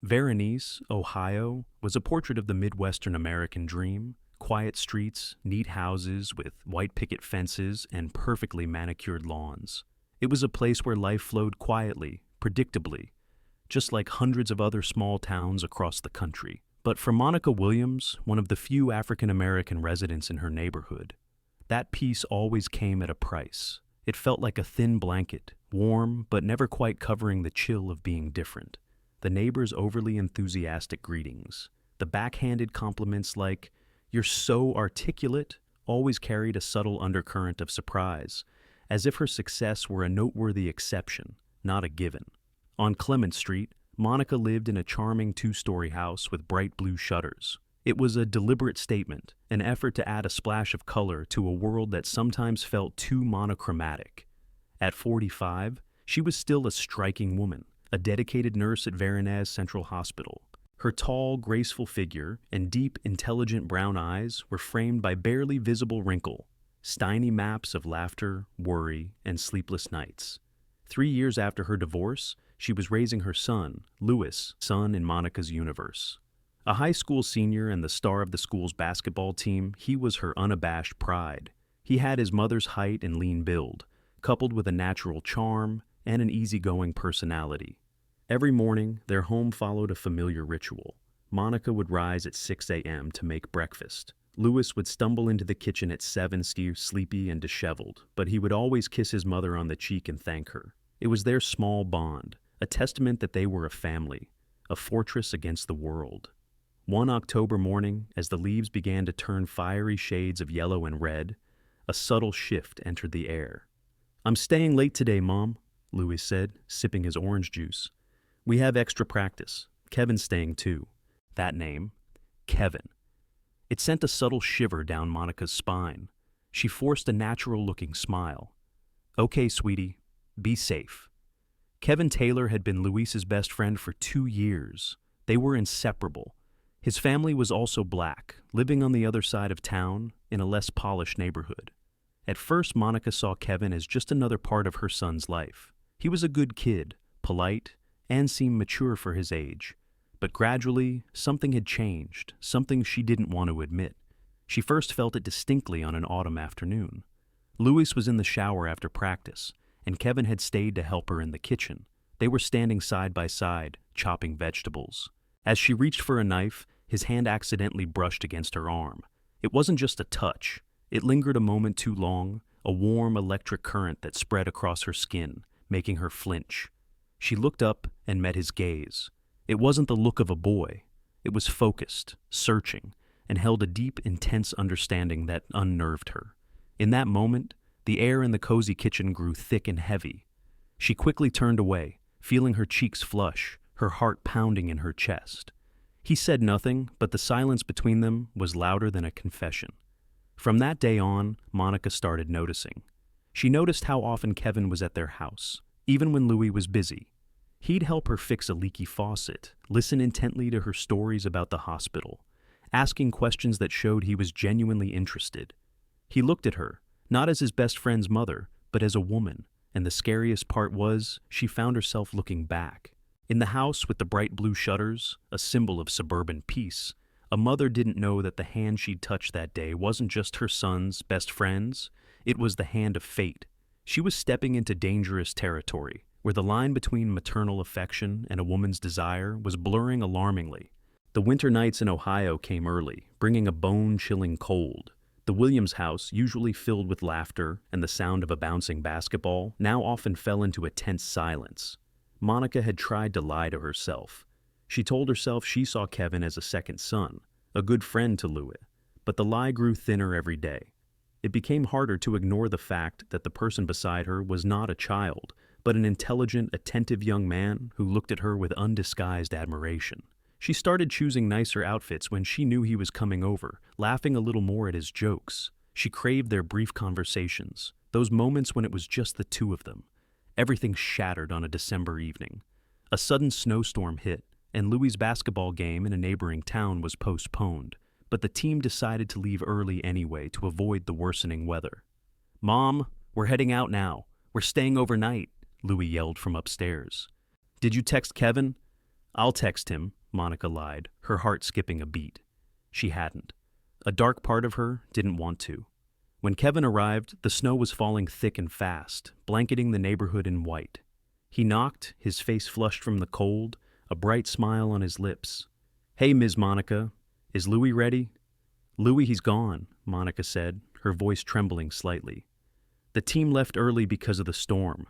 Veronice, Ohio, was a portrait of the Midwestern American dream: quiet streets, neat houses with white picket fences, and perfectly manicured lawns. It was a place where life flowed quietly, predictably, just like hundreds of other small towns across the country. But for Monica Williams, one of the few African American residents in her neighborhood, that peace always came at a price. It felt like a thin blanket, warm but never quite covering the chill of being different. The neighbors' overly enthusiastic greetings, the backhanded compliments like, "You're so articulate," always carried a subtle undercurrent of surprise, as if her success were a noteworthy exception, not a given. On Clement Street, Monica lived in a charming two-story house with bright blue shutters. It was a deliberate statement, an effort to add a splash of color to a world that sometimes felt too monochromatic. At 45, she was still a striking woman, a dedicated nurse at Varennes Central Hospital. Her tall, graceful figure and deep, intelligent brown eyes were framed by barely visible wrinkle, tiny maps of laughter, worry, and sleepless nights. 3 years after her divorce, she was raising her son, Louis, son in Monica's universe. A high school senior and the star of the school's basketball team, he was her unabashed pride. He had his mother's height and lean build, coupled with a natural charm and an easygoing personality. Every morning, their home followed a familiar ritual. Monica would rise at 6 a.m. to make breakfast. Louis would stumble into the kitchen at 7, sleepy and disheveled, but he would always kiss his mother on the cheek and thank her. It was their small bond, a testament that they were a family, a fortress against the world. One October morning, as the leaves began to turn fiery shades of yellow and red, a subtle shift entered the air. "I'm staying late today, Mom," Louis said, sipping his orange juice. "We have extra practice. Kevin's staying too." That name, Kevin. It sent a subtle shiver down Monica's spine. She forced a natural-looking smile. "Okay, sweetie, be safe." Kevin Taylor had been Louise's best friend for 2 years. They were inseparable. His family was also black, living on the other side of town in a less polished neighborhood. At first, Monica saw Kevin as just another part of her son's life. He was a good kid, polite, and seemed mature for his age. But gradually, something had changed, something she didn't want to admit. She first felt it distinctly on an autumn afternoon. Louis was in the shower after practice, and Kevin had stayed to help her in the kitchen. They were standing side by side, chopping vegetables. As she reached for a knife, his hand accidentally brushed against her arm. It wasn't just a touch. It lingered a moment too long, a warm electric current that spread across her skin, making her flinch. She looked up and met his gaze. It wasn't the look of a boy. It was focused, searching, and held a deep, intense understanding that unnerved her. In that moment, the air in the cozy kitchen grew thick and heavy. She quickly turned away, feeling her cheeks flush, her heart pounding in her chest. He said nothing, but the silence between them was louder than a confession. From that day on, Monica started noticing. She noticed how often Kevin was at their house, even when Louis was busy. He'd help her fix a leaky faucet, listen intently to her stories about the hospital, asking questions that showed he was genuinely interested. He looked at her, not as his best friend's mother, but as a woman, and the scariest part was she found herself looking back. In the house with the bright blue shutters, a symbol of suburban peace, a mother didn't know that the hand she'd touched that day wasn't just her son's best friend's, it was the hand of fate. She was stepping into dangerous territory, where the line between maternal affection and a woman's desire was blurring alarmingly. The winter nights in Ohio came early, bringing a bone-chilling cold. The Williams house, usually filled with laughter and the sound of a bouncing basketball, now often fell into a tense silence. Monica had tried to lie to herself. She told herself she saw Kevin as a second son, a good friend to Louis, but the lie grew thinner every day. It became harder to ignore the fact that the person beside her was not a child, but an intelligent, attentive young man who looked at her with undisguised admiration. She started choosing nicer outfits when she knew he was coming over, laughing a little more at his jokes. She craved their brief conversations, those moments when it was just the two of them. Everything shattered on a December evening. A sudden snowstorm hit, and Louis' basketball game in a neighboring town was postponed, but the team decided to leave early anyway to avoid the worsening weather. "Mom, we're heading out now. We're staying overnight," Louis yelled from upstairs. "Did you text Kevin?" "I'll text him," Monica lied, her heart skipping a beat. She hadn't. A dark part of her didn't want to. When Kevin arrived, the snow was falling thick and fast, blanketing the neighborhood in white. He knocked, his face flushed from the cold, a bright smile on his lips. "Hey, Ms. Monica, is Louis ready?" "Louis, he's gone," Monica said, her voice trembling slightly. "The team left early because of the storm."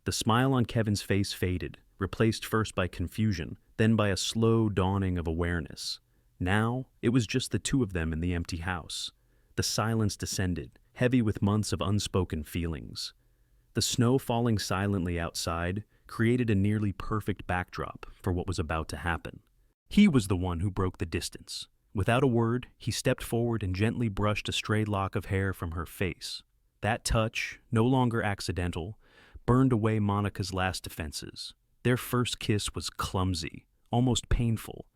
The smile on Kevin's face faded, replaced first by confusion, then by a slow dawning of awareness. Now, it was just the two of them in the empty house. The silence descended, heavy with months of unspoken feelings. The snow falling silently outside created a nearly perfect backdrop for what was about to happen. He was the one who broke the distance. Without a word, he stepped forward and gently brushed a stray lock of hair from her face. That touch, no longer accidental, burned away Monica's last defenses. Their first kiss was clumsy, almost painful,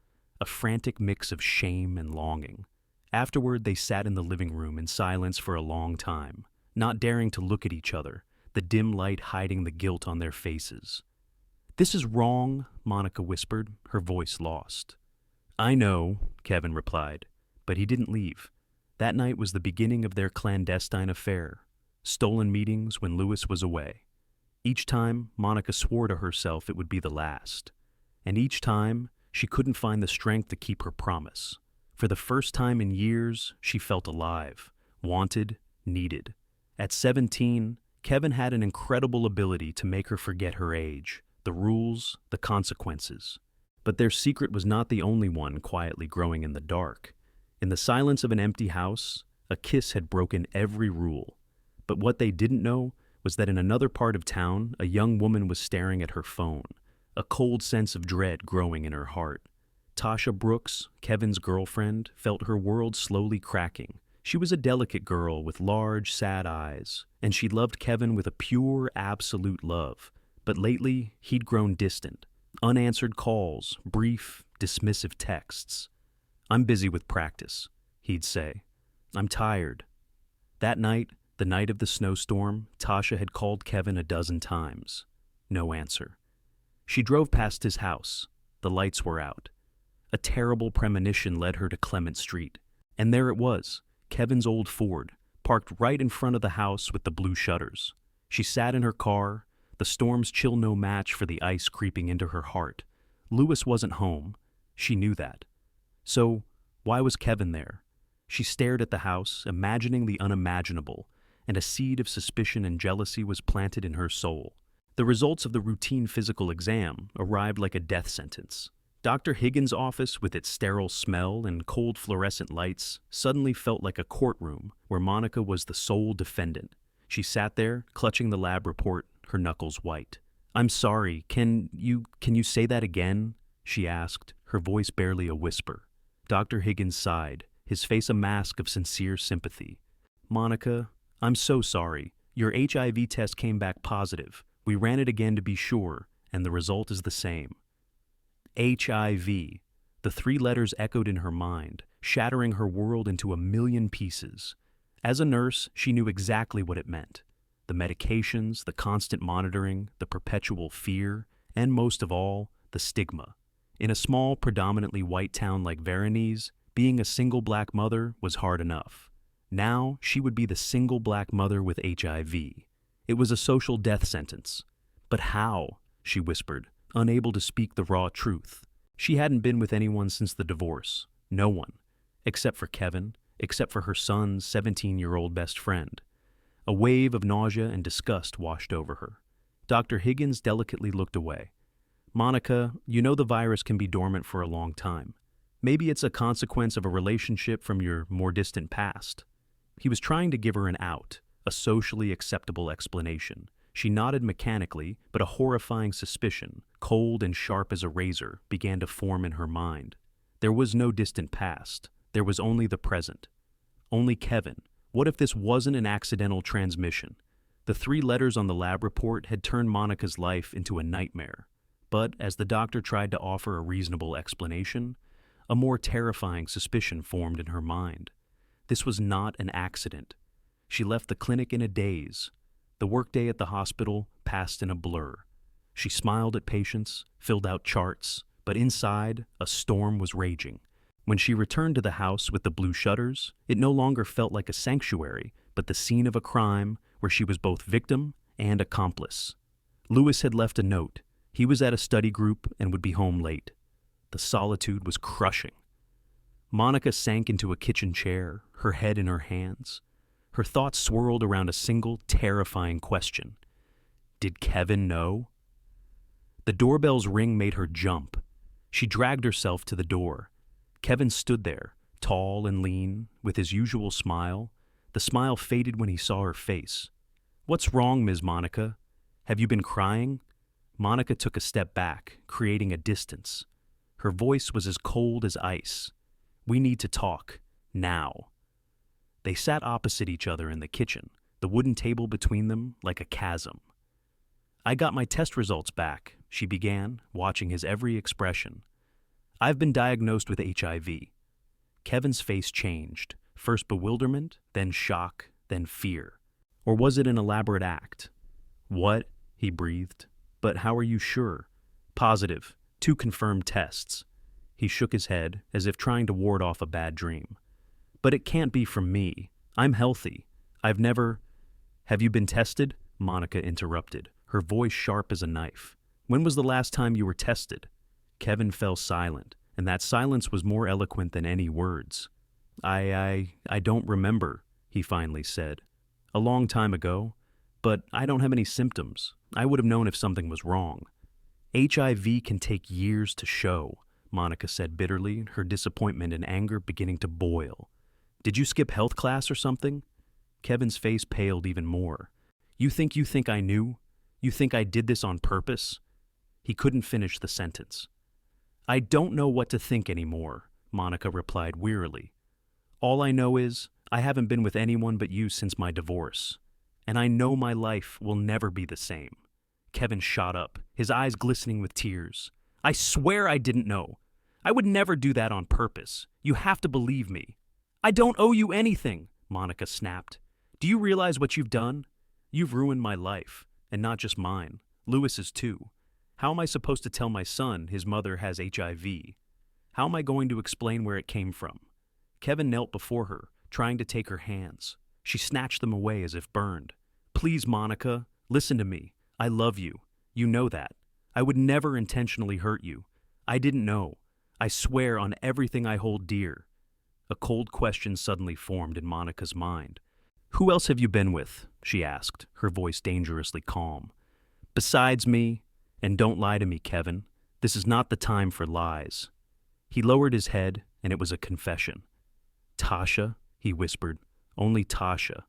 a frantic mix of shame and longing. Afterward, they sat in the living room in silence for a long time, not daring to look at each other, the dim light hiding the guilt on their faces. "This is wrong," Monica whispered, her voice lost. "I know," Kevin replied, but he didn't leave. That night was the beginning of their clandestine affair, stolen meetings when Louis was away. Each time, Monica swore to herself it would be the last. And each time, she couldn't find the strength to keep her promise. For the first time in years, she felt alive, wanted, needed. At 17, Kevin had an incredible ability to make her forget her age, the rules, the consequences. But their secret was not the only one quietly growing in the dark. In the silence of an empty house, a kiss had broken every rule. But what they didn't know was that in another part of town, a young woman was staring at her phone, a cold sense of dread growing in her heart. Tasha Brooks, Kevin's girlfriend, felt her world slowly cracking. She was a delicate girl with large, sad eyes, and she loved Kevin with a pure, absolute love. But lately, he'd grown distant. Unanswered calls, brief, dismissive texts. "I'm busy with practice," he'd say. "I'm tired." That night, the night of the snowstorm, Tasha had called Kevin a dozen times. No answer. She drove past his house. The lights were out. A terrible premonition led her to Clement Street. And there it was, Kevin's old Ford, parked right in front of the house with the blue shutters. She sat in her car, the storm's chill no match for the ice creeping into her heart. Louis wasn't home. She knew that. So, why was Kevin there? She stared at the house, imagining the unimaginable, and a seed of suspicion and jealousy was planted in her soul. The results of the routine physical exam arrived like a death sentence. Dr. Higgins' office, with its sterile smell and cold fluorescent lights, suddenly felt like a courtroom where Monica was the sole defendant. She sat there, clutching the lab report, her knuckles white. "I'm sorry, can you say that again?" she asked, her voice barely a whisper. Dr. Higgins sighed, his face a mask of sincere sympathy. "Monica, I'm so sorry. Your HIV test came back positive. We ran it again to be sure, and the result is the same." HIV. The three letters echoed in her mind, shattering her world into a million pieces. As a nurse, she knew exactly what it meant. The medications, the constant monitoring, the perpetual fear, and most of all, the stigma. In a small, predominantly white town like Veronese, being a single black mother was hard enough. Now, she would be the single black mother with HIV. It was a social death sentence. But how? She whispered, unable to speak the raw truth. She hadn't been with anyone since the divorce. No one. Except for Kevin, except for her son's 17-year-old best friend. A wave of nausea and disgust washed over her. Dr. Higgins delicately looked away. "Monica, you know the virus can be dormant for a long time. Maybe it's a consequence of a relationship from your more distant past." He was trying to give her an out, a socially acceptable explanation. She nodded mechanically, but a horrifying suspicion, cold and sharp as a razor, began to form in her mind. There was no distant past. There was only the present. Only Kevin. What if this wasn't an accidental transmission? The three letters on the lab report had turned Monica's life into a nightmare. But as the doctor tried to offer a reasonable explanation, a more terrifying suspicion formed in her mind. This was not an accident. She left the clinic in a daze. The workday at the hospital passed in a blur. She smiled at patients, filled out charts, but inside, a storm was raging. When she returned to the house with the blue shutters, it no longer felt like a sanctuary, but the scene of a crime where she was both victim and accomplice. Lewis had left a note. He was at a study group and would be home late. The solitude was crushing. Monica sank into a kitchen chair, her head in her hands. Her thoughts swirled around a single, terrifying question. Did Kevin know? The doorbell's ring made her jump. She dragged herself to the door. Kevin stood there, tall and lean, with his usual smile. The smile faded when he saw her face. "What's wrong, Ms. Monica? Have you been crying?" Monica took a step back, creating a distance. Her voice was as cold as ice. "We need to talk. Now." They sat opposite each other in the kitchen, the wooden table between them like a chasm. "I got my test results back," she began, watching his every expression. "I've been diagnosed with HIV. Kevin's face changed, first bewilderment, then shock, then fear. Or was it an elaborate act? "What?" he breathed. "But how are you sure?" "Positive. 2 confirmed tests." He shook his head, as if trying to ward off a bad dream. "But it can't be from me. I'm healthy. I've never—" "Have you been tested?" Monica interrupted, her voice sharp as a knife. "When was the last time you were tested?" Kevin fell silent, and that silence was more eloquent than any words. I don't remember," he finally said. "A long time ago. But I don't have any symptoms. I would have known if something was wrong." "HIV can take years to show," Monica said bitterly, her disappointment and anger beginning to boil. "Did you skip health class or something?" Kevin's face paled even more. You think I knew? You think I did this on purpose?" He couldn't finish the sentence. "I don't know what to think anymore," Monica replied wearily. "All I know is I haven't been with anyone but you since my divorce. And I know my life will never be the same." Kevin shot up, his eyes glistening with tears. "I swear I didn't know. I would never do that on purpose. You have to believe me." "I don't owe you anything," Monica snapped. "Do you realize what you've done? You've ruined my life, and not just mine, Lewis's too. How am I supposed to tell my son his mother has HIV? How am I going to explain where it came from?" Kevin knelt before her, trying to take her hands. She snatched them away as if burned. "Please, Monica, listen to me. I love you. You know that. I would never intentionally hurt you. I didn't know. I swear on everything I hold dear." A cold question suddenly formed in Monica's mind. "Who else have you been with?" she asked, her voice dangerously calm. "Besides me, and don't lie to me, Kevin. This is not the time for lies." He lowered his head, and it was a confession. "Tasha," he whispered, "only Tasha."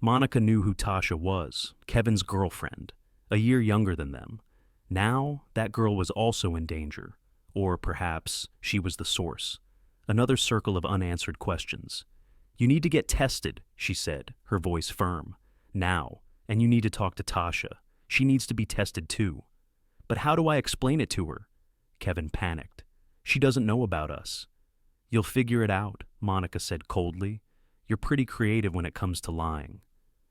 Monica knew who Tasha was, Kevin's girlfriend, a year younger than them. Now, that girl was also in danger. Or perhaps she was the source. Another circle of unanswered questions. "You need to get tested," she said, her voice firm. "Now. And you need to talk to Tasha. She needs to be tested too." "But how do I explain it to her?" Kevin panicked. "She doesn't know about us." "You'll figure it out," Monica said coldly. "You're pretty creative when it comes to lying."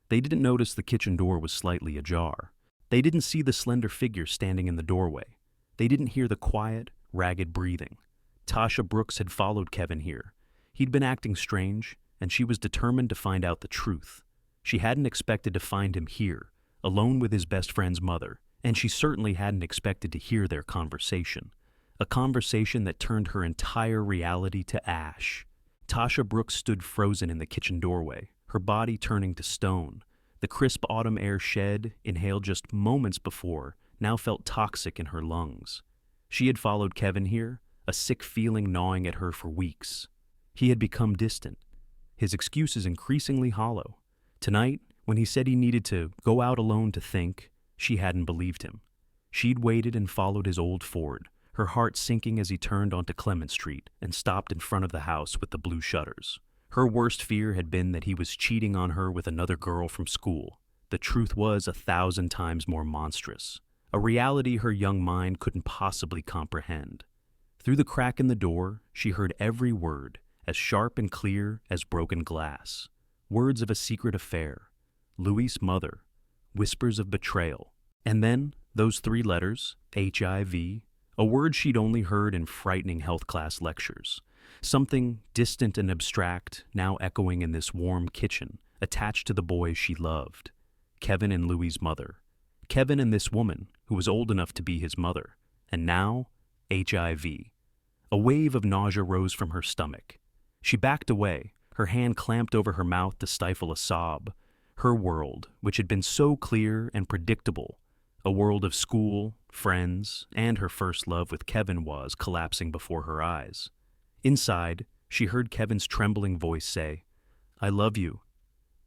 They didn't notice the kitchen door was slightly ajar. They didn't see the slender figure standing in the doorway. They didn't hear the quiet, ragged breathing. Tasha Brooks had followed Kevin here. He'd been acting strange, and she was determined to find out the truth. She hadn't expected to find him here, alone with his best friend's mother, and she certainly hadn't expected to hear their conversation. A conversation that turned her entire reality to ash. Tasha Brooks stood frozen in the kitchen doorway, her body turning to stone. The crisp autumn air shed, inhaled just moments before, now felt toxic in her lungs. She had followed Kevin here, a sick feeling gnawing at her for weeks. He had become distant, his excuses increasingly hollow. Tonight, when he said he needed to go out alone to think, she hadn't believed him. She'd waited and followed his old Ford, her heart sinking as he turned onto Clement Street and stopped in front of the house with the blue shutters. Her worst fear had been that he was cheating on her with another girl from school. The truth was 1,000 times more monstrous, a reality her young mind couldn't possibly comprehend. Through the crack in the door, she heard every word, as sharp and clear as broken glass. Words of a secret affair, Louis' mother, whispers of betrayal. And then, those 3 letters, HIV, a word she'd only heard in frightening health class lectures. Something distant and abstract, now echoing in this warm kitchen, attached to the boys she loved. Kevin and Louie's mother. Kevin and this woman, who was old enough to be his mother. And now, HIV. A wave of nausea rose from her stomach. She backed away, her hand clamped over her mouth to stifle a sob. Her world, which had been so clear and predictable, a world of school, friends, and her first love with Kevin, was collapsing before her eyes. Inside, she heard Kevin's trembling voice say, "I love you."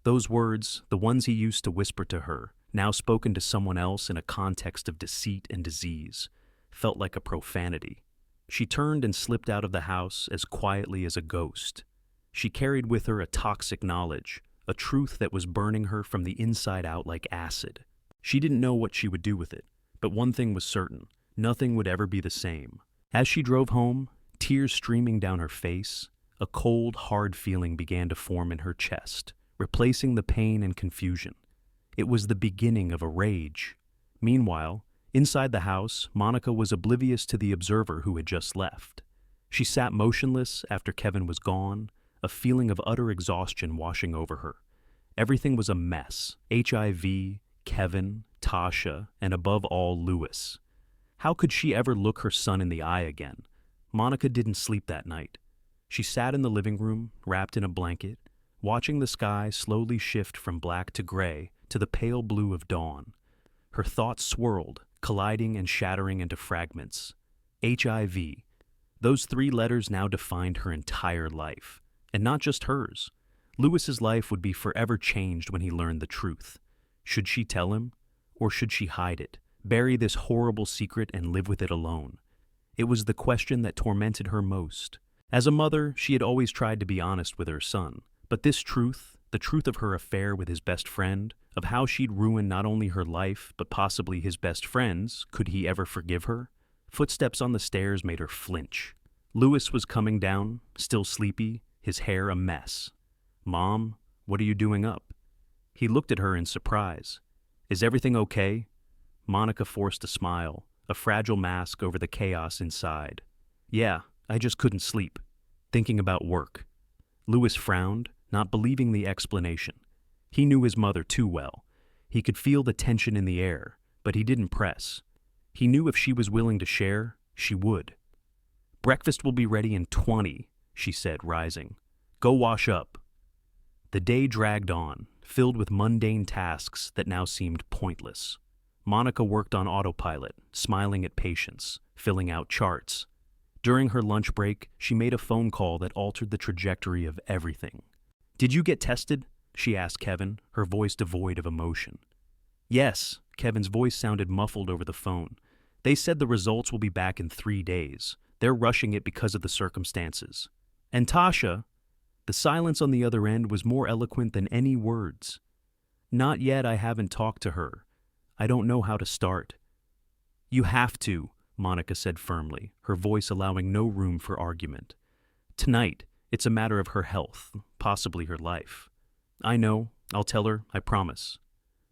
Those words, the ones he used to whisper to her, now spoken to someone else in a context of deceit and disease, felt like a profanity. She turned and slipped out of the house as quietly as a ghost. She carried with her a toxic knowledge, a truth that was burning her from the inside out like acid. She didn't know what she would do with it, but one thing was certain: nothing would ever be the same. As she drove home, tears streaming down her face, a cold, hard feeling began to form in her chest, replacing the pain and confusion. It was the beginning of a rage. Meanwhile, inside the house, Monica was oblivious to the observer who had just left. She sat motionless after Kevin was gone, a feeling of utter exhaustion washing over her. Everything was a mess: HIV, Kevin, Tasha, and above all, Louis. How could she ever look her son in the eye again? Monica didn't sleep that night. She sat in the living room, wrapped in a blanket, watching the sky slowly shift from black to gray to the pale blue of dawn. Her thoughts swirled, colliding and shattering into fragments. HIV. Those three letters now defined her entire life. And not just hers. Louis's life would be forever changed when he learned the truth. Should she tell him? Or should she hide it, bury this horrible secret and live with it alone? It was the question that tormented her most. As a mother, she had always tried to be honest with her son. But this truth, the truth of her affair with his best friend, of how she'd ruined not only her life, but possibly his best friend's, could he ever forgive her? Footsteps on the stairs made her flinch. Louis was coming down, still sleepy, his hair a mess. "Mom, what are you doing up?" He looked at her in surprise. "Is everything okay?" Monica forced a smile, a fragile mask over the chaos inside. "Yeah, I just couldn't sleep. Thinking about work." Louis frowned, not believing the explanation. He knew his mother too well. He could feel the tension in the air, but he didn't press. He knew if she was willing to share, she would. "Breakfast will be ready in 20, she said, rising. "Go wash up." The day dragged on, filled with mundane tasks that now seemed pointless. Monica worked on autopilot, smiling at patients, filling out charts. During her lunch break, she made a phone call that altered the trajectory of everything. "Did you get tested?" she asked Kevin, her voice devoid of emotion. "Yes," Kevin's voice sounded muffled over the phone. "They said the results will be back in 3 days. They're rushing it because of the circumstances." "And Tasha?" The silence on the other end was more eloquent than any words. "Not yet. I haven't talked to her. I don't know how to start." "You have to," Monica said firmly, her voice allowing no room for argument. "Tonight, it's a matter of her health, possibly her life." "I know. I'll tell her, I promise."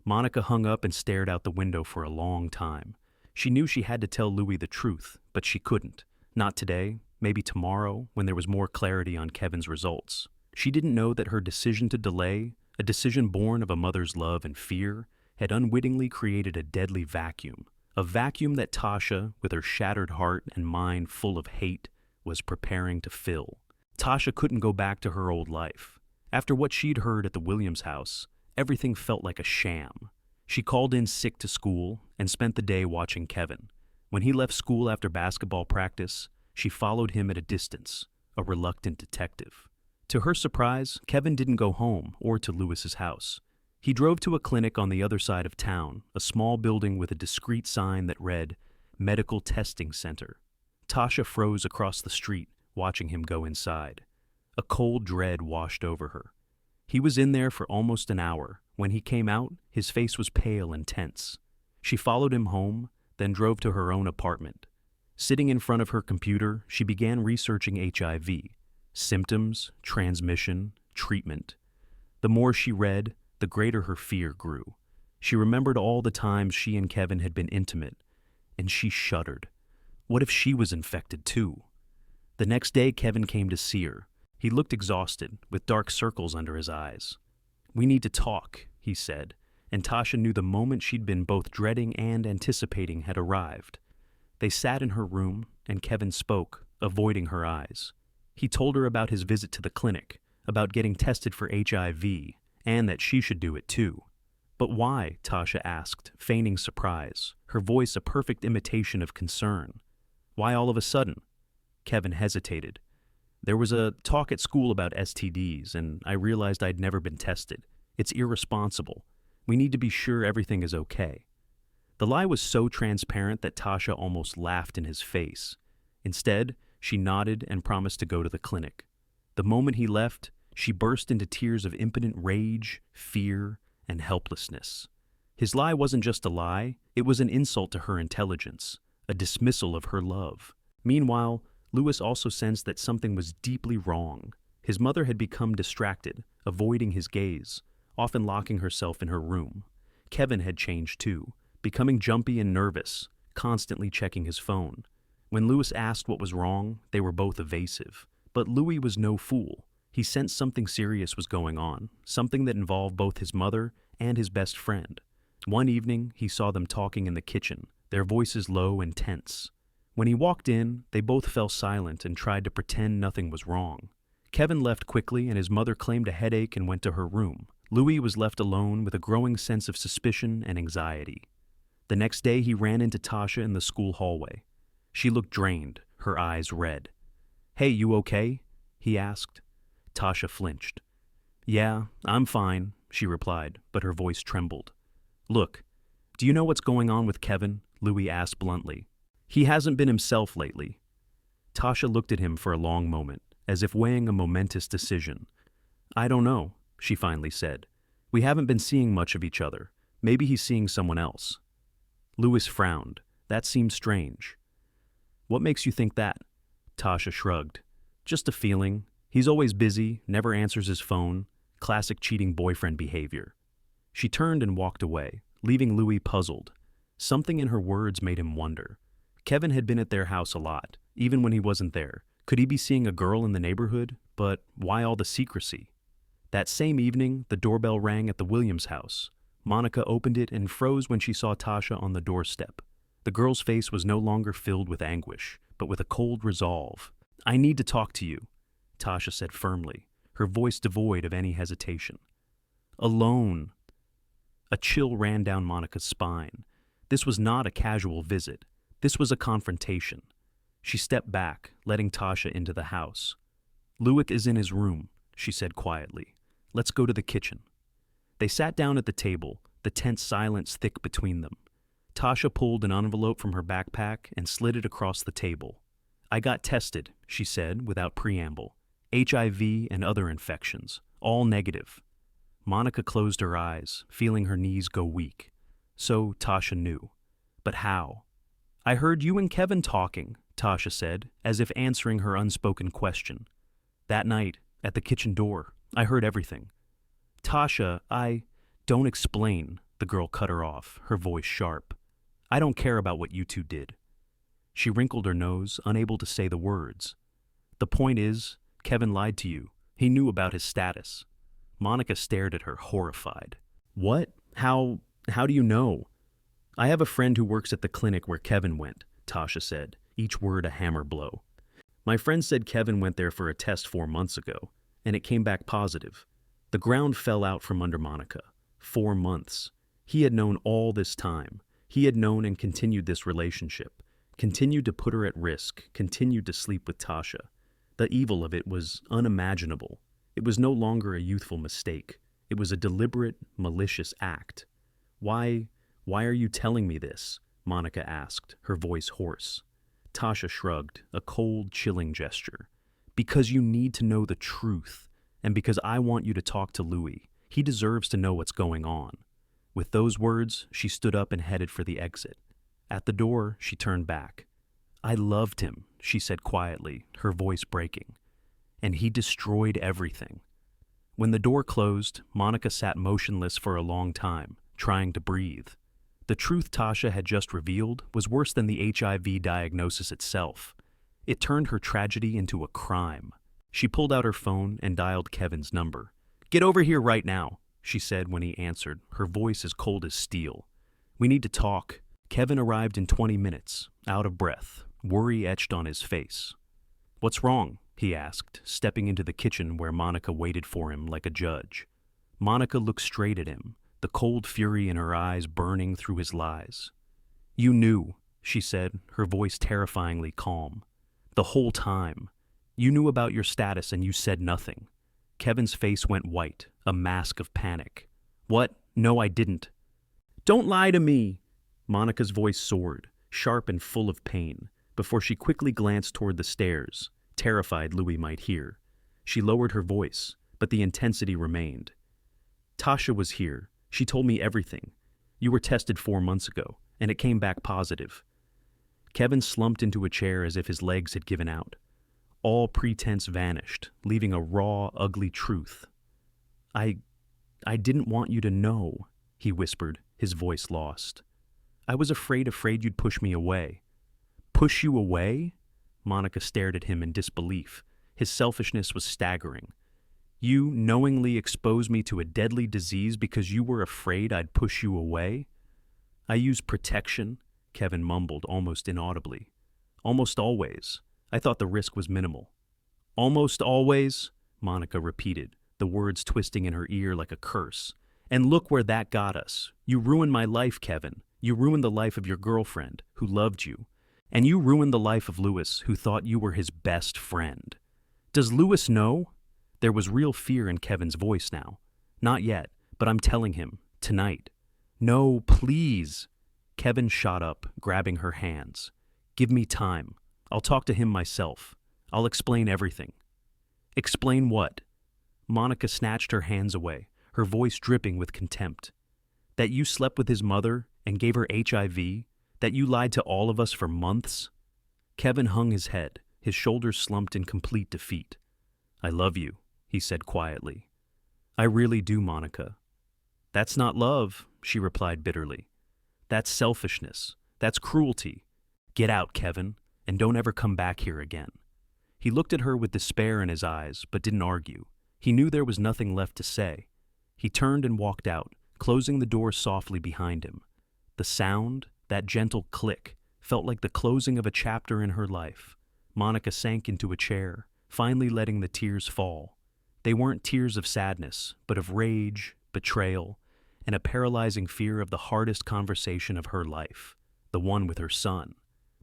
Monica hung up and stared out the window for a long time. She knew she had to tell Louis the truth, but she couldn't. Not today, maybe tomorrow, when there was more clarity on Kevin's results. She didn't know that her decision to delay, a decision born of a mother's love and fear, had unwittingly created a deadly vacuum. A vacuum that Tasha, with her shattered heart and mind full of hate, was preparing to fill. Tasha couldn't go back to her old life. After what she'd heard at the Williams house, everything felt like a sham. She called in sick to school and spent the day watching Kevin. When he left school after basketball practice, she followed him at a distance, a reluctant detective. To her surprise, Kevin didn't go home or to Louis's house. He drove to a clinic on the other side of town, a small building with a discreet sign that read, "Medical Testing Center." Tasha froze across the street, watching him go inside. A cold dread washed over her. He was in there for almost an hour. When he came out, his face was pale and tense. She followed him home, then drove to her own apartment. Sitting in front of her computer, she began researching HIV. Symptoms, transmission, treatment. The more she read, the greater her fear grew. She remembered all the times she and Kevin had been intimate, and she shuddered. What if she was infected too? The next day, Kevin came to see her. He looked exhausted, with dark circles under his eyes. "We need to talk," he said, and Tasha knew the moment she'd been both dreading and anticipating had arrived. They sat in her room, and Kevin spoke, avoiding her eyes. He told her about his visit to the clinic, about getting tested for HIV, and that she should do it too. "But why?" Tasha asked, feigning surprise, her voice a perfect imitation of concern. "Why all of a sudden?" Kevin hesitated. "There was a talk at school about STDs, and I realized I'd never been tested. It's irresponsible. We need to be sure everything is okay." The lie was so transparent that Tasha almost laughed in his face. Instead, she nodded and promised to go to the clinic. The moment he left, she burst into tears of impotent rage, fear, and helplessness. His lie wasn't just a lie, it was an insult to her intelligence, a dismissal of her love. Meanwhile, Lewis also sensed that something was deeply wrong. His mother had become distracted, avoiding his gaze, often locking herself in her room. Kevin had changed too, becoming jumpy and nervous, constantly checking his phone. When Lewis asked what was wrong, they were both evasive. But Louis was no fool. He sensed something serious was going on, something that involved both his mother and his best friend. One evening, he saw them talking in the kitchen, their voices low and tense. When he walked in, they both fell silent and tried to pretend nothing was wrong. Kevin left quickly, and his mother claimed a headache and went to her room. Louis was left alone with a growing sense of suspicion and anxiety. The next day, he ran into Tasha in the school hallway. She looked drained, her eyes red. "Hey, you okay?" he asked. Tasha flinched. "Yeah, I'm fine," she replied, but her voice trembled. "Look, do you know what's going on with Kevin?" Louis asked bluntly. "He hasn't been himself lately." Tasha looked at him for a long moment, as if weighing a momentous decision. "I don't know," she finally said. "We haven't been seeing much of each other. Maybe he's seeing someone else." Louis frowned. That seemed strange. "What makes you think that?" Tasha shrugged. "Just a feeling. He's always busy, never answers his phone. Classic cheating boyfriend behavior." She turned and walked away, leaving Louis puzzled. Something in her words made him wonder. Kevin had been at their house a lot, even when he wasn't there. Could he be seeing a girl in the neighborhood? But why all the secrecy? That same evening, the doorbell rang at the Williams house. Monica opened it and froze when she saw Tasha on the doorstep. The girl's face was no longer filled with anguish, but with a cold resolve. "I need to talk to you," Tasha said firmly, her voice devoid of any hesitation. "Alone." A chill ran down Monica's spine. This was not a casual visit. This was a confrontation. She stepped back, letting Tasha into the house. "Louis is in his room," she said quietly. "Let's go to the kitchen." They sat down at the table, the tense silence thick between them. Tasha pulled an envelope from her backpack and slid it across the table. "I got tested," she said without preamble. "HIV and other infections, all negative." Monica closed her eyes, feeling her knees go weak. So Tasha knew. But how? "I heard you and Kevin talking," Tasha said, as if answering her unspoken question. "That night, at the kitchen door, I heard everything." "Tasha, Don't explain," the girl cut her off, her voice sharp. "I don't care about what you two did." She wrinkled her nose, unable to say the words. "The point is, Kevin lied to you. He knew about his status." Monica stared at her, horrified. "What? How do you know?" "I have a friend who works at the clinic where Kevin went," Tasha said, each word a hammer blow. "My friend said Kevin went there for a test 4 months ago, and it came back positive." The ground fell out from under Monica. 4 months. He had known all this time. He had known and continued this relationship, continued to put her at risk, continued to sleep with Tasha. The evil of it was unimaginable. It was no longer a youthful mistake. It was a deliberate, malicious act. Why are you telling me this?" Monica asked, her voice hoarse. Tasha shrugged, a cold, chilling gesture. "Because you need to know the truth, and because I want you to talk to Louis. He deserves to know what's going on." With those words, she stood up and headed for the exit. At the door, she turned back. "I loved him," she said quietly, her voice breaking. "And he destroyed everything." When the door closed, Monica sat motionless for a long time, trying to breathe. The truth Tasha had just revealed was worse than the HIV diagnosis itself. It turned her tragedy into a crime. She pulled out her phone and dialed Kevin's number. "Get over here right now," she said when he answered, her voice as cold as steel. "We need to talk." Kevin arrived in 20 minutes, out of breath, worry etched on his face. "What's wrong?" he asked, stepping into the kitchen where Monica waited for him like a judge. Monica looked straight at him, the cold fury in her eyes burning through his lies. "You knew," she said, her voice terrifyingly calm. "The whole time. You knew about your status and you said nothing." Kevin's face went white, a mask of panic. "What? No, I didn't." "Don't lie to me!" Monica's voice soared, sharp and full of pain, before she quickly glanced toward the stairs, terrified Louis might hear. She lowered her voice, but the intensity remained. "Tasha was here. She told me everything. You were tested 4 months ago, and it came back positive." Kevin slumped into a chair as if his legs had given out. All pretense vanished, leaving a raw, ugly truth. I didn't want you to know," he whispered, his voice lost. "I was afraid you'd push me away." "Push you away?" Monica stared at him in disbelief. His selfishness was staggering. "You knowingly exposed me to a deadly disease because you were afraid I'd push you away?" "I use protection," Kevin mumbled almost inaudibly. "Almost always. I thought the risk was minimal." "Almost always," Monica repeated, the words twisting in her ear like a curse. "And look where that got us. You ruined my life, Kevin. You ruined the life of your girlfriend, who loved you. And you ruined the life of Louis, who thought you were his best friend. Does Louis know?" There was real fear in Kevin's voice now. "Not yet, but I'm telling him, tonight." "No, please." Kevin shot up, grabbing her hands. "Give me time. I'll talk to him myself. I'll explain everything." "Explain what?" Monica snatched her hands away, her voice dripping with contempt. "That you slept with his mother and gave her HIV? That you lied to all of us for months?" Kevin hung his head, his shoulders slumped in complete defeat. "I love you," he said quietly. "I really do, Monica." "That's not love," she replied bitterly. "That's selfishness. That's cruelty. Get out, Kevin, and don't ever come back here again." He looked at her with despair in his eyes, but didn't argue. He knew there was nothing left to say. He turned and walked out, closing the door softly behind him. The sound, that gentle click, felt like the closing of a chapter in her life. Monica sank into a chair, finally letting the tears fall. They weren't tears of sadness, but of rage, betrayal, and a paralyzing fear of the hardest conversation of her life, the one with her son.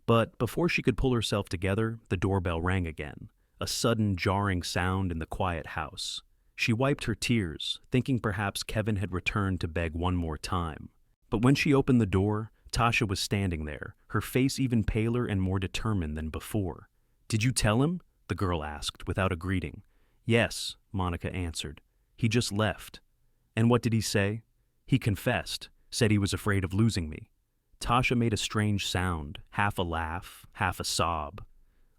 But before she could pull herself together, the doorbell rang again, a sudden jarring sound in the quiet house. She wiped her tears, thinking perhaps Kevin had returned to beg one more time. But when she opened the door, Tasha was standing there, her face even paler and more determined than before. "Did you tell him?" the girl asked, without a greeting. "Yes," Monica answered. "He just left." "And what did he say?" "He confessed, said he was afraid of losing me." Tasha made a strange sound, half a laugh, half a sob.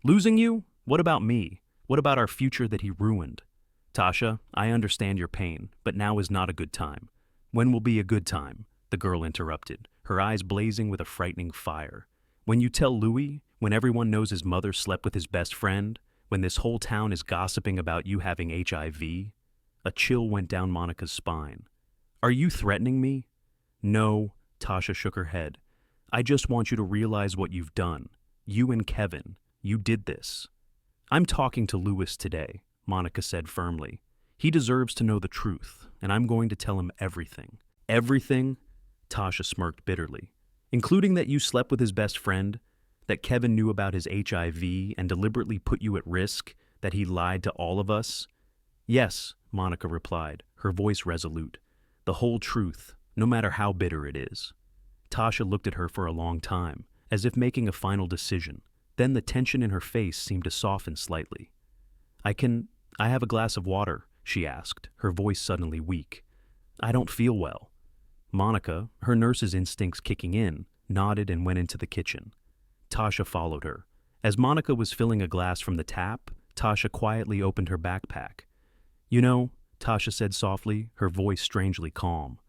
"Losing you? What about me? What about our future that he ruined?" "Tasha, I understand your pain, but now is not a good time." "When will be a good time?" the girl interrupted, her eyes blazing with a frightening fire. "When you tell Louis? When everyone knows his mother slept with his best friend? When this whole town is gossiping about you having HIV?" A chill went down Monica's spine. "Are you threatening me?" "No," Tasha shook her head. "I just want you to realize what you've done. You and Kevin, you did this." "I'm talking to Louis today," Monica said firmly. "He deserves to know the truth, and I'm going to tell him everything." "Everything?" Tasha smirked bitterly. "Including that you slept with his best friend, that Kevin knew about his HIV and deliberately put you at risk, that he lied to all of us?" "Yes," Monica replied, her voice resolute. "The whole truth, no matter how bitter it is." Tasha looked at her for a long time, as if making a final decision. Then the tension in her face seemed to soften slightly. I have a glass of water," she asked, her voice suddenly weak. "I don't feel well." Monica, her nurse's instincts kicking in, nodded and went into the kitchen. Tasha followed her. As Monica was filling a glass from the tap, Tasha quietly opened her backpack. "You know," Tasha said softly, her voice strangely calm,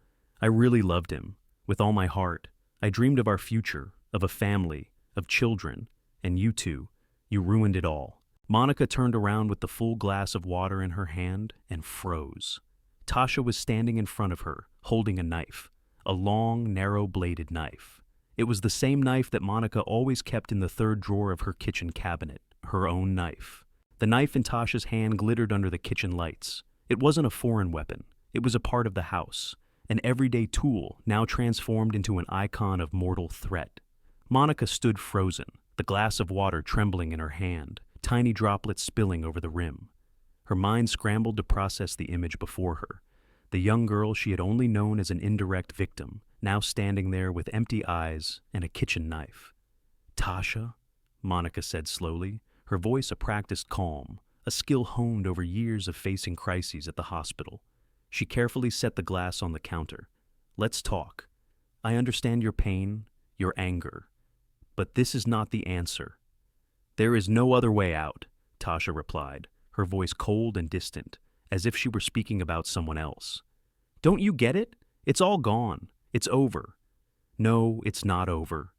"I really loved him, with all my heart. I dreamed of our future, of a family, of children, and you two, you ruined it all. Monica turned around with the full glass of water in her hand and froze. Tasha was standing in front of her, holding a knife, a long, narrow-bladed knife. It was the same knife that Monica always kept in the third drawer of her kitchen cabinet, her own knife. The knife in Tasha's hand glittered under the kitchen lights. It wasn't a foreign weapon. It was a part of the house, an everyday tool now transformed into an icon of mortal threat. Monica stood frozen, the glass of water trembling in her hand, tiny droplets spilling over the rim. Her mind scrambled to process the image before her, the young girl she had only known as an indirect victim, now standing there with empty eyes and a kitchen knife. "Tasha," Monica said slowly, her voice a practiced calm, a skill honed over years of facing crises at the hospital. She carefully set the glass on the counter. "Let's talk. I understand your pain, your anger, but this is not the answer." "There is no other way out," Tasha replied, her voice cold and distant, as if she were speaking about someone else. "Don't you get it? It's all gone. It's over." "No, it's not over."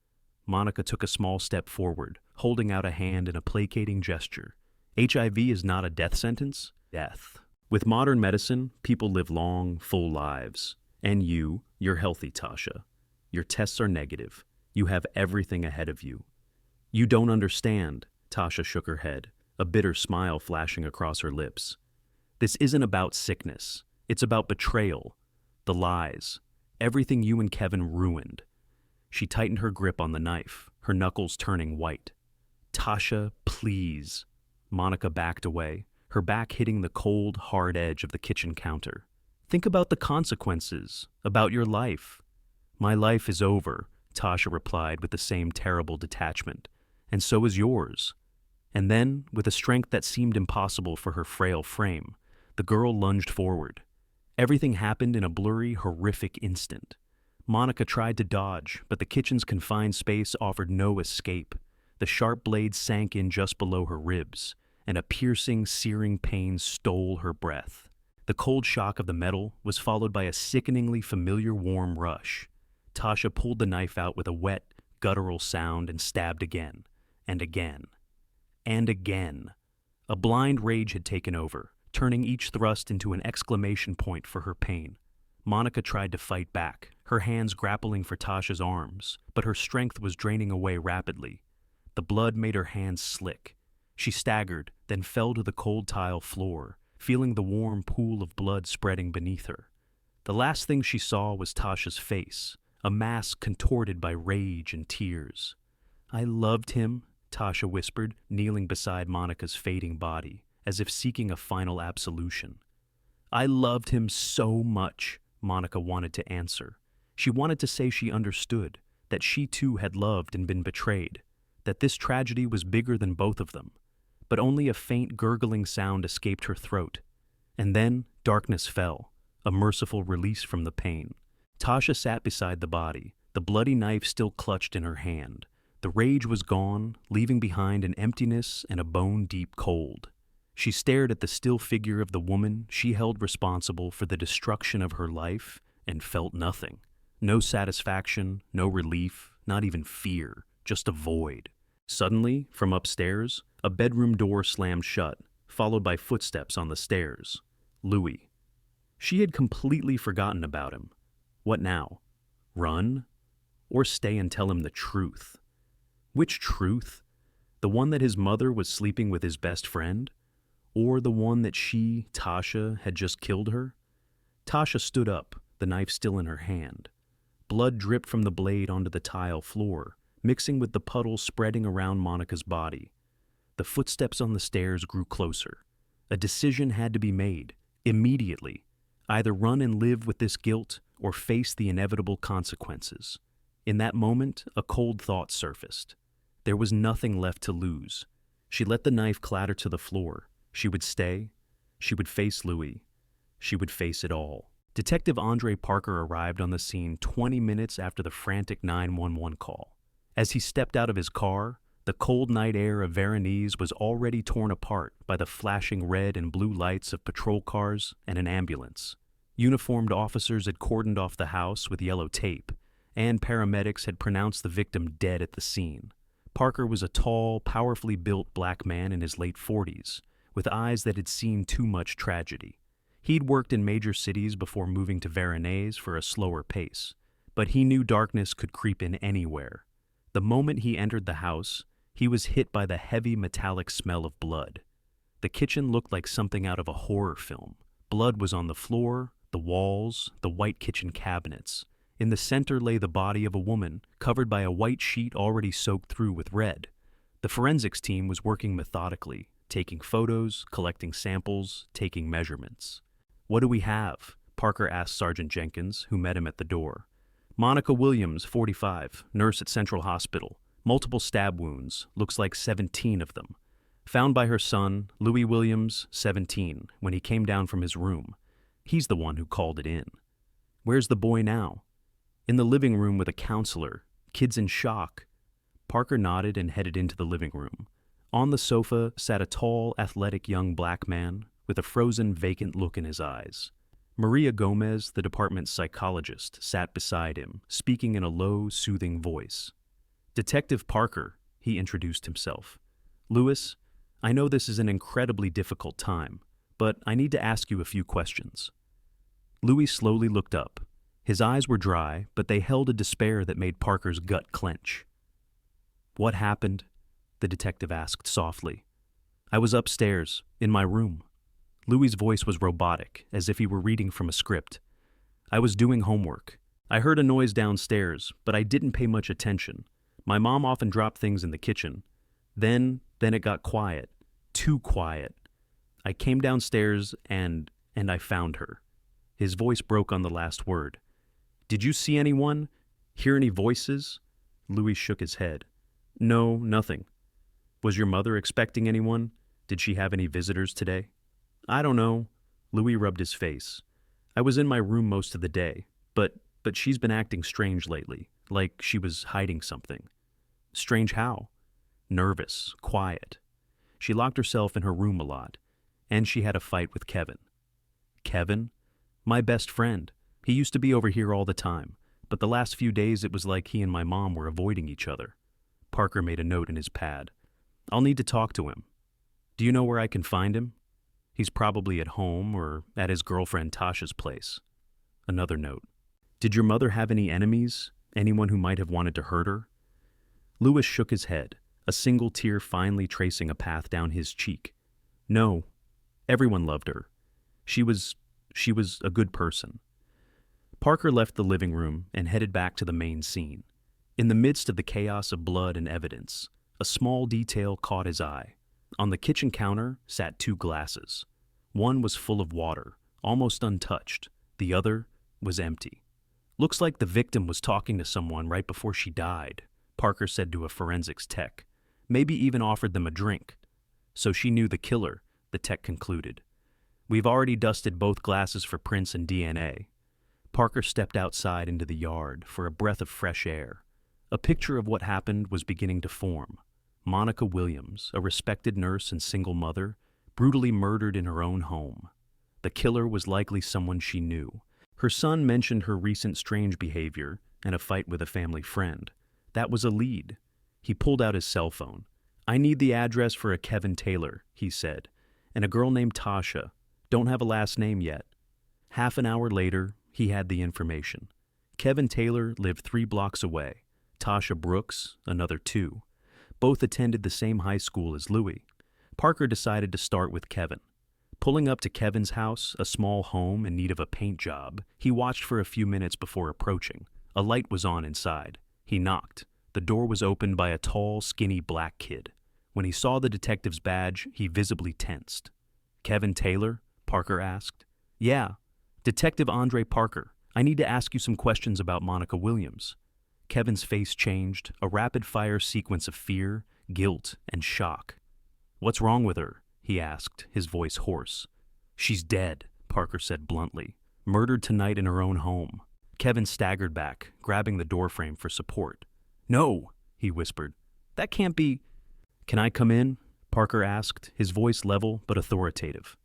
Monica took a small step forward, holding out a hand in a placating gesture. "HIV is not a death sentence. Death. With modern medicine, people live long, full lives. And you're healthy, Tasha. Your tests are negative. You have everything ahead of you." "You don't understand," Tasha shook her head, a bitter smile flashing across her lips. "This isn't about sickness. It's about betrayal. The lies. Everything you and Kevin ruined." She tightened her grip on the knife, her knuckles turning white. "Tasha, please." Monica backed away, her back hitting the cold, hard edge of the kitchen counter. "Think about the consequences, about your life." "My life is over," Tasha replied with the same terrible detachment. "And so is yours." And then, with a strength that seemed impossible for her frail frame, the girl lunged forward. Everything happened in a blurry, horrific instant. Monica tried to dodge, but the kitchen's confined space offered no escape. The sharp blade sank in just below her ribs, and a piercing, searing pain stole her breath. The cold shock of the metal was followed by a sickeningly familiar warm rush. Tasha pulled the knife out with a wet, guttural sound and stabbed again, and again, and again. A blind rage had taken over, turning each thrust into an exclamation point for her pain. Monica tried to fight back, her hands grappling for Tasha's arms, but her strength was draining away rapidly. The blood made her hands slick. She staggered, then fell to the cold tile floor, feeling the warm pool of blood spreading beneath her. The last thing she saw was Tasha's face, a mask contorted by rage and tears. "I loved him," Tasha whispered, kneeling beside Monica's fading body, as if seeking a final absolution. "I loved him so much," Monica wanted to answer. She wanted to say she understood, that she too had loved and been betrayed, that this tragedy was bigger than both of them. But only a faint gurgling sound escaped her throat. And then darkness fell, a merciful release from the pain. Tasha sat beside the body, the bloody knife still clutched in her hand. The rage was gone, leaving behind an emptiness and a bone-deep cold. She stared at the still figure of the woman she held responsible for the destruction of her life and felt nothing. No satisfaction, no relief, not even fear, just a void. Suddenly, from upstairs, a bedroom door slammed shut, followed by footsteps on the stairs. Louis. She had completely forgotten about him. What now? Run? Or stay and tell him the truth? Which truth? The one that his mother was sleeping with his best friend? Or the one that she, Tasha, had just killed her? Tasha stood up, the knife still in her hand. Blood dripped from the blade onto the tile floor, mixing with the puddles spreading around Monica's body. The footsteps on the stairs grew closer. A decision had to be made, immediately. Either run and live with this guilt, or face the inevitable consequences. In that moment, a cold thought surfaced. There was nothing left to lose. She let the knife clatter to the floor. She would stay. She would face Louis. She would face it all. Detective Andre Parker arrived on the scene 20 minutes after the frantic 911 call. As he stepped out of his car, the cold night air of Veronese was already torn apart by the flashing red and blue lights of patrol cars and an ambulance. Uniformed officers had cordoned off the house with yellow tape, and paramedics had pronounced the victim dead at the scene. Parker was a tall, powerfully built black man in his late 40s, with eyes that had seen too much tragedy. He'd worked in major cities before moving to Varanase for a slower pace, but he knew darkness could creep in anywhere. The moment he entered the house, he was hit by the heavy metallic smell of blood. The kitchen looked like something out of a horror film. Blood was on the floor, the walls, the white kitchen cabinets. In the center lay the body of a woman, covered by a white sheet already soaked through with red. The forensics team was working methodically, taking photos, collecting samples, taking measurements. "What do we have?" Parker asked Sergeant Jenkins, who met him at the door. "Monica Williams, 45, nurse at Central Hospital. Multiple stab wounds, looks like 17 of them. Found by her son, Louis Williams, 17, when he came down from his room. He's the one who called it in." "Where's the boy now?" "In the living room with a counselor. Kid's in shock." Parker nodded and headed into the living room. On the sofa sat a tall, athletic young black man with a frozen, vacant look in his eyes. Maria Gomez, the department's psychologist, sat beside him, speaking in a low, soothing voice. "Detective Parker," he introduced himself. "Lewis, I know this is an incredibly difficult time, but I need to ask you a few questions." Louis slowly looked up. His eyes were dry, but they held a despair that made Parker's gut clench. "What happened?" the detective asked softly. "I was upstairs, in my room." Louis's voice was robotic, as if he were reading from a script. "I was doing homework. I heard a noise downstairs, but I didn't pay much attention. My mom often dropped things in the kitchen. Then it got quiet. Too quiet. I came downstairs and I found her." His voice broke on the last word. "Did you see anyone? Hear any voices?" Louis shook his head. "No, nothing." "Was your mother expecting anyone? Did she have any visitors today?" "I don't know." Louis rubbed his face. "I was in my room most of the day, but she's been acting strange lately, like she was hiding something." "Strange how?" "Nervous, quiet. She locked herself in her room a lot, and she had a fight with Kevin." "Kevin?" "My best friend. He used to be over here all the time, but the last few days it was like he and my mom were avoiding each other." Parker made a note in his pad. "I'll need to talk to him. Do you know where I can find him?" "He's probably at home or at his girlfriend Tasha's place." Another note. "Did your mother have any enemies? Anyone who might have wanted to hurt her?" Louis shook his head, a single tear finally tracing a path down his cheek. "No. Everyone loved her. She was a good person." Parker left the living room and headed back to the main scene. In the midst of the chaos of blood and evidence, a small detail caught his eye. On the kitchen counter sat 2 glasses. One was full of water, almost untouched. The other was empty. "Looks like the victim was talking to someone right before she died," Parker said to a forensics tech. "Maybe even offered them a drink." "So she knew the killer," the tech concluded. "We've already dusted both glasses for prints and DNA." Parker stepped outside into the yard for a breath of fresh air. A picture of what happened was beginning to form. Monica Williams, a respected nurse and single mother, brutally murdered in her own home. The killer was likely someone she knew. Her son mentioned her recent strange behavior and a fight with a family friend. That was a lead. He pulled out his cell phone. "I need the address for a Kevin Taylor," he said, "and a girl named Tasha. Don't have a last name yet." Half an hour later, he had the information. Kevin Taylor lived 3 blocks away. Tasha Brooks, another 2. Both attended the same high school as Louis. Parker decided to start with Kevin. Pulling up to Kevin's house, a small home in need of a paint job, he watched for a few minutes before approaching. A light was on inside. He knocked. The door was opened by a tall, skinny black kid. When he saw the detective's badge, he visibly tensed. "Kevin Taylor?" Parker asked. "Yeah. Detective Andre Parker. I need to ask you some questions about Monica Williams." Kevin's face changed, a rapid-fire sequence of fear, guilt, and shock. "What's wrong with her?" he asked, his voice hoarse. "She's dead," Parker said bluntly. "Murdered tonight in her own home." Kevin staggered back, grabbing the doorframe for support. "No," he whispered. "That can't be—" "Can I come in?" Parker asked, his voice level but authoritative.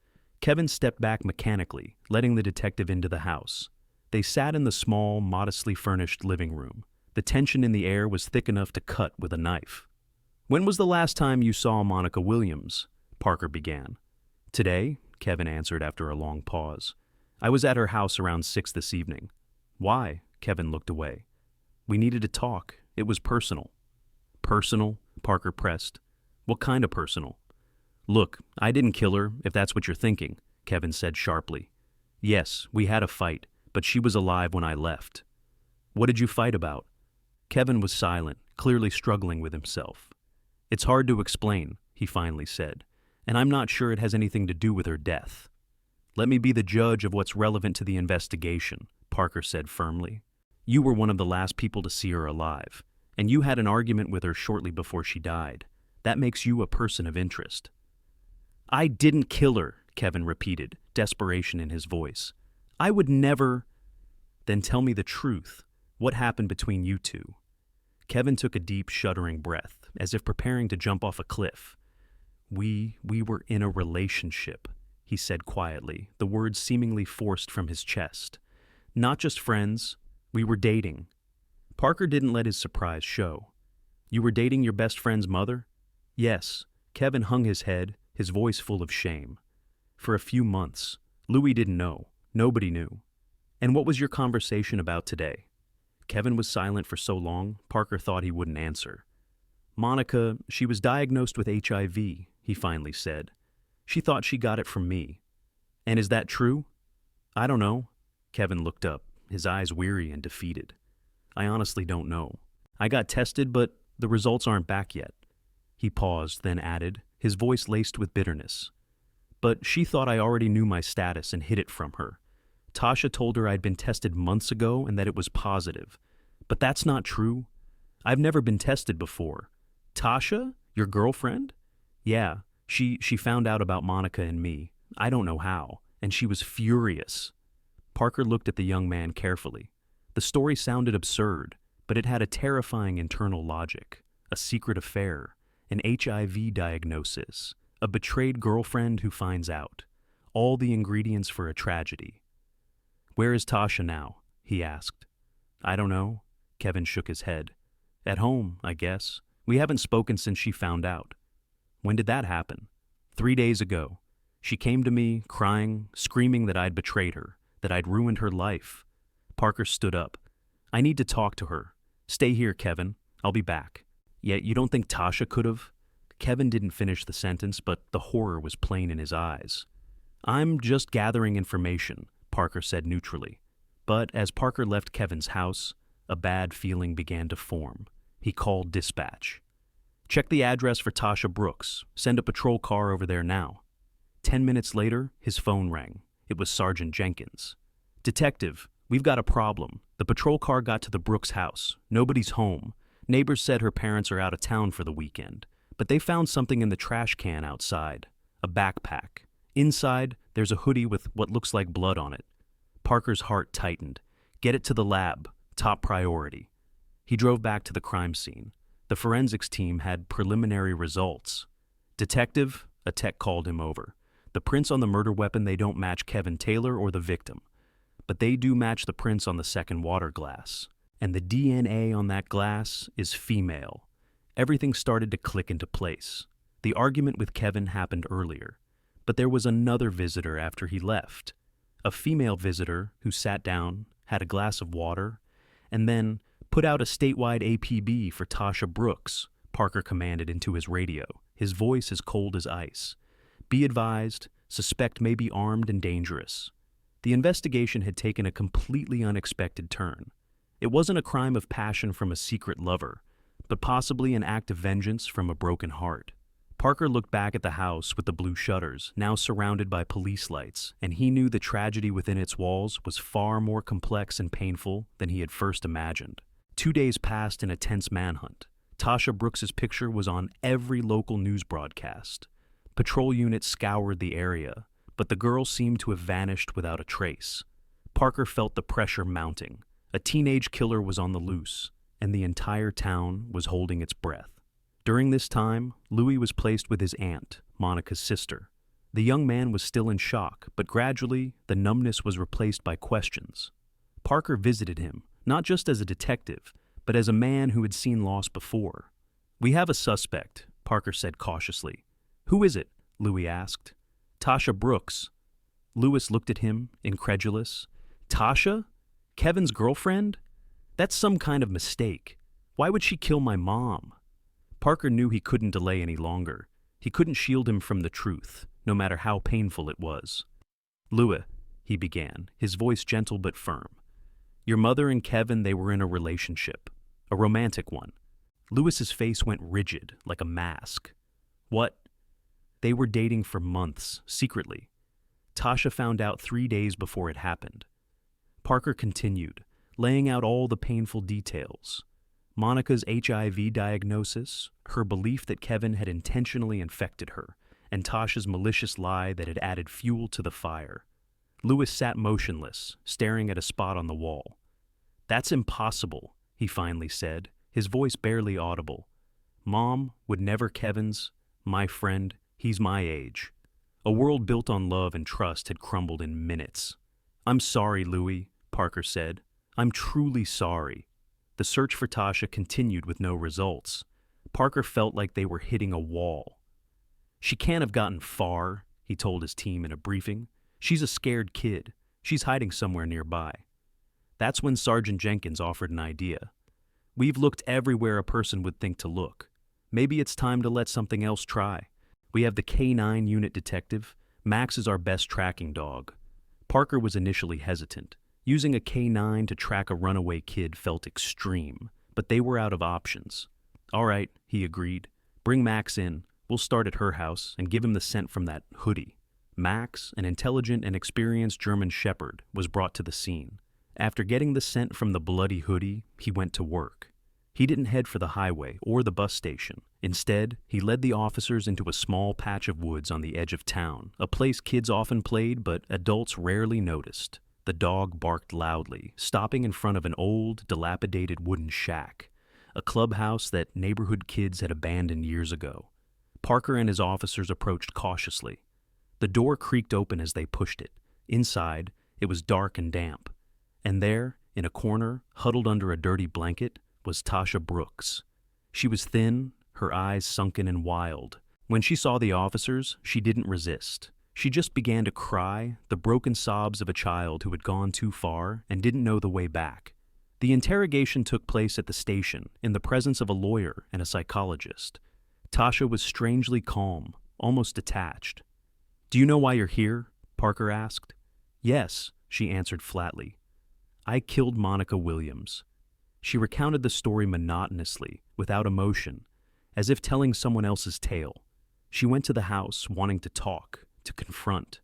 Kevin stepped back mechanically, letting the detective into the house. They sat in the small, modestly furnished living room. The tension in the air was thick enough to cut with a knife. "When was the last time you saw Monica Williams?" Parker began. "Today," Kevin answered after a long pause. "I was at her house around 6 this evening." "Why?" Kevin looked away. "We needed to talk. It was personal." "Personal?" Parker pressed. "What kind of personal?" "Look, I didn't kill her, if that's what you're thinking," Kevin said sharply. "Yes, we had a fight, but she was alive when I left." "What did you fight about?" Kevin was silent, clearly struggling with himself. "It's hard to explain," he finally said, "and I'm not sure it has anything to do with her death." "Let me be the judge of what's relevant to the investigation," Parker said firmly. "You were one of the last people to see her alive, and you had an argument with her shortly before she died. That makes you a person of interest." "I didn't kill her," Kevin repeated, desperation in his voice. "I would never—" "Then tell me the truth. What happened between you two?" Kevin took a deep, shuddering breath, as if preparing to jump off a cliff. We were in a relationship," he said quietly, the words seemingly forced from his chest. "Not just friends. We were dating." Parker didn't let his surprise show. "You were dating your best friend's mother?" "Yes." Kevin hung his head, his voice full of shame. "For a few months. Louis didn't know. Nobody knew." "And what was your conversation about today?" Kevin was silent for so long, Parker thought he wouldn't answer. "Monica, she was diagnosed with HIV, he finally said. She thought she got it from me." "And is that true?" "I don't know." Kevin looked up, his eyes weary and defeated. "I honestly don't know. I got tested, but the results aren't back yet." He paused, then added, his voice laced with bitterness. "But she thought I already knew my status and hid it from her. Tasha told her I'd been tested months ago and that it was positive. But that's not true. I've never been tested before." "Tasha? Your girlfriend?" "Yeah, she found out about Monica and me. I don't know how. And she was furious." Parker looked at the young man carefully. The story sounded absurd, but it had a terrifying internal logic. A secret affair, an HIV diagnosis, a betrayed girlfriend who finds out. All the ingredients for a tragedy. "Where is Tasha now?" he asked. "I don't know." Kevin shook his head. "At home, I guess. We haven't spoken since she found out." "When did that happen?" 3 days ago. She came to me, crying, screaming that I'd betrayed her, that I'd ruined her life." Parker stood up. "I need to talk to her. Stay here, Kevin. I'll be back." "Yet you don't think Tasha could have?" Kevin didn't finish the sentence, but the horror was plain in his eyes. "I'm just gathering information," Parker said neutrally. But as Parker left Kevin's house, a bad feeling began to form. He called dispatch. "Check the address for Tasha Brooks. Send a patrol car over there now." 10 minutes later, his phone rang. It was Sergeant Jenkins. "Detective, we've got a problem. The patrol car got to the Brooks house. Nobody's home. Neighbors said her parents are out of town for the weekend. But they found something in the trash can outside. A backpack. Inside, there's a hoodie with what looks like blood on it." Parker's heart tightened. "Get it to the lab. Top priority." He drove back to the crime scene. The forensics team had preliminary results. "Detective," a tech called him over. "The prints on the murder weapon, they don't match Kevin Taylor or the victim. But they do match the prints on the second water glass. And the DNA on that glass is female." Everything started to click into place. The argument with Kevin happened earlier. But there was another visitor after he left. A female visitor who sat down, had a glass of water, and then "Put out a statewide APB for Tasha Brooks," Parker commanded into his radio, his voice as cold as ice. "Be advised, suspect may be armed and dangerous." The investigation had taken a completely unexpected turn. It wasn't a crime of passion from a secret lover, but possibly an act of vengeance from a broken heart. Parker looked back at the house with the blue shutters, now surrounded by police lights, and he knew the tragedy within its walls was far more complex and painful than he had first imagined. 2 days passed in a tense manhunt. Tasha Brooks's picture was on every local news broadcast. Patrol units scoured the area, but the girl seemed to have vanished without a trace. Parker felt the pressure mounting. A teenage killer was on the loose, and the entire town was holding its breath. During this time, Louis was placed with his aunt, Monica's sister. The young man was still in shock, but gradually, the numbness was replaced by questions. Parker visited him, not just as a detective, but as a man who had seen loss before. "We have a suspect," Parker said cautiously. "Who is it?" Louis asked. "Tasha Brooks." Louis looked at him, incredulous. "Tasha? Kevin's girlfriend? That's some kind of mistake. Why would she kill my mom?" Parker knew he couldn't delay any longer. He couldn't shield him from the truth, no matter how painful it was. "Louis," he began, his voice gentle but firm. "Your mother and Kevin, they were in a relationship. A romantic one." Louis's face went rigid, like a mask. "What?" "They were dating for months, secretly. Tasha found out 3 days before it happened." Parker continued, laying out all the painful details. Monica's HIV diagnosis, her belief that Kevin had intentionally infected her, and Tasha's malicious lie that had added fuel to the fire. Louis sat motionless, staring at a spot on the wall. "That's impossible," he finally said, his voice barely audible. "Mom would never Kevin's, my friend, he's my age." A world built on love and trust had crumbled in minutes. "I'm sorry, Louis," Parker said. "I'm truly sorry." The search for Tasha continued with no results. Parker felt like they were hitting a wall. "She can't have gotten far," he told his team in a briefing. "She's a scared kid. She's hiding somewhere nearby." That's when Sergeant Jenkins offered an idea. "We've looked everywhere a person would think to look. Maybe it's time to let something else try. We have the K9 unit detective. Max is our best tracking dog." Parker was initially hesitant. Using a K9 to track a runaway kid felt extreme, but they were out of options. "All right," he agreed. "Bring Max in. We'll start at her house and give him the scent from that hoodie." Max, an intelligent and experienced German shepherd, was brought to the scene. After getting the scent from the bloody hoodie, he went to work. He didn't head for the highway or the bus station. Instead, he led the officers into a small patch of woods on the edge of town, a place kids often played but adults rarely noticed. The dog barked loudly, stopping in front of an old, dilapidated wooden shack, a clubhouse that neighborhood kids had abandoned years ago. Parker and his officers approached cautiously. The door creaked open as they pushed it. Inside, it was dark and damp. And there, in a corner, huddled under a dirty blanket, was Tasha Brooks. She was thin, her eyes sunken and wild. When she saw the officers, she didn't resist. She just began to cry, the broken sobs of a child who had gone too far and didn't know the way back. The interrogation took place at the station, in the presence of a lawyer and a psychologist. Tasha was strangely calm, almost detached. "Do you know why you're here?" Parker asked. "Yes," she answered flatly. "I killed Monica Williams." She recounted the story monotonously, without emotion, as if telling someone else's tale. She went to the house, wanting to talk, to confront.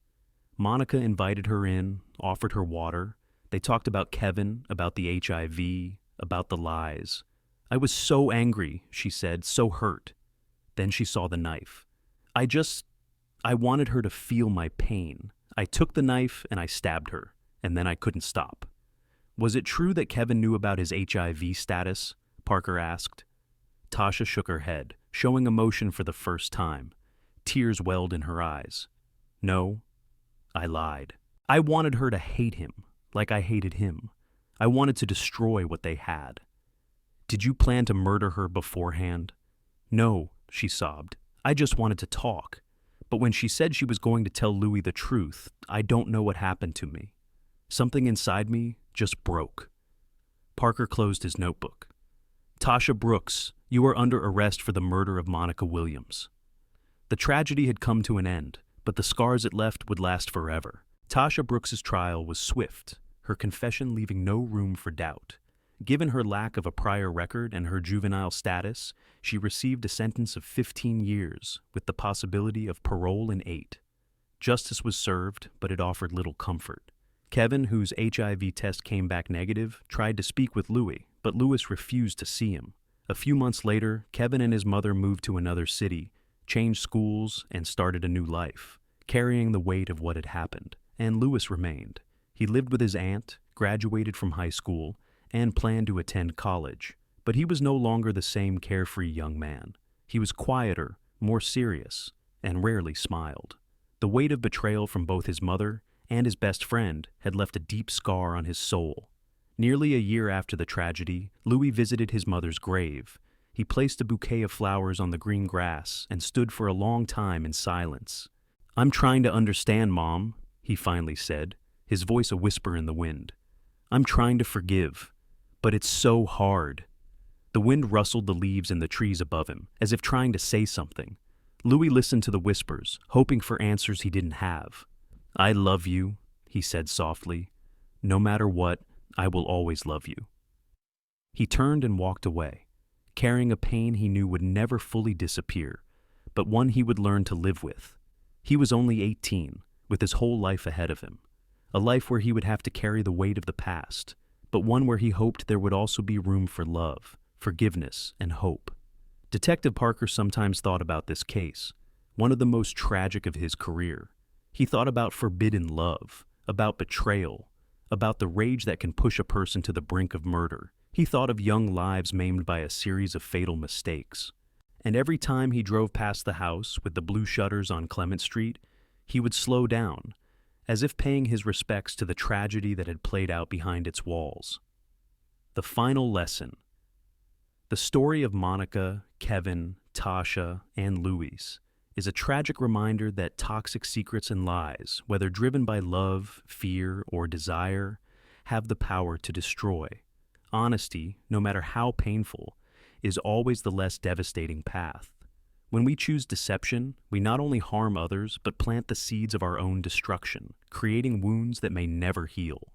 Monica invited her in, offered her water. They talked about Kevin, about the HIV, about the lies. "I was so angry," she said, "so hurt." Then she saw the knife. I wanted her to feel my pain. I took the knife and I stabbed her, and then I couldn't stop." "Was it true that Kevin knew about his HIV status?" Parker asked. Tasha shook her head, showing emotion for the first time. Tears welled in her eyes. "No, I lied. I wanted her to hate him, like I hated him. I wanted to destroy what they had." "Did you plan to murder her beforehand?" "No," she sobbed. "I just wanted to talk. But when she said she was going to tell Louis the truth, I don't know what happened to me. Something inside me just broke." Parker closed his notebook. "Tasha Brooks, you are under arrest for the murder of Monica Williams." The tragedy had come to an end, but the scars it left would last forever. Tasha Brooks's trial was swift, her confession leaving no room for doubt. Given her lack of a prior record and her juvenile status, she received a sentence of 15 years, with the possibility of parole in 8. Justice was served, but it offered little comfort. Kevin, whose HIV test came back negative, tried to speak with Louis, but Louis refused to see him. A few months later, Kevin and his mother moved to another city, changed schools, and started a new life, carrying the weight of what had happened. And Louis remained. He lived with his aunt, graduated from high school, and planned to attend college. But he was no longer the same carefree young man. He was quieter, more serious, and rarely smiled. The weight of betrayal from both his mother and his best friend had left a deep scar on his soul. Nearly a year after the tragedy, Louis visited his mother's grave. He placed a bouquet of flowers on the green grass and stood for a long time in silence. "I'm trying to understand, Mom," he finally said, his voice a whisper in the wind. "I'm trying to forgive, but it's so hard." The wind rustled the leaves in the trees above him, as if trying to say something. Louis listened to the whispers, hoping for answers he didn't have. "I love you," he said softly. "No matter what, I will always love you." He turned and walked away, carrying a pain he knew would never fully disappear, but one he would learn to live with. He was only 18, with his whole life ahead of him. A life where he would have to carry the weight of the past, but one where he hoped there would also be room for love, forgiveness, and hope. Detective Parker sometimes thought about this case, one of the most tragic of his career. He thought about forbidden love, about betrayal, about the rage that can push a person to the brink of murder. He thought of young lives maimed by a series of fatal mistakes. And every time he drove past the house with the blue shutters on Clement Street, he would slow down, as if paying his respects to the tragedy that had played out behind its walls. The final lesson. The story of Monica, Kevin, Tasha, and Louis is a tragic reminder that toxic secrets and lies, whether driven by love, fear, or desire, have the power to destroy. Honesty, no matter how painful, is always the less devastating path. When we choose deception, we not only harm others, but plant the seeds of our own destruction, creating wounds that may never heal.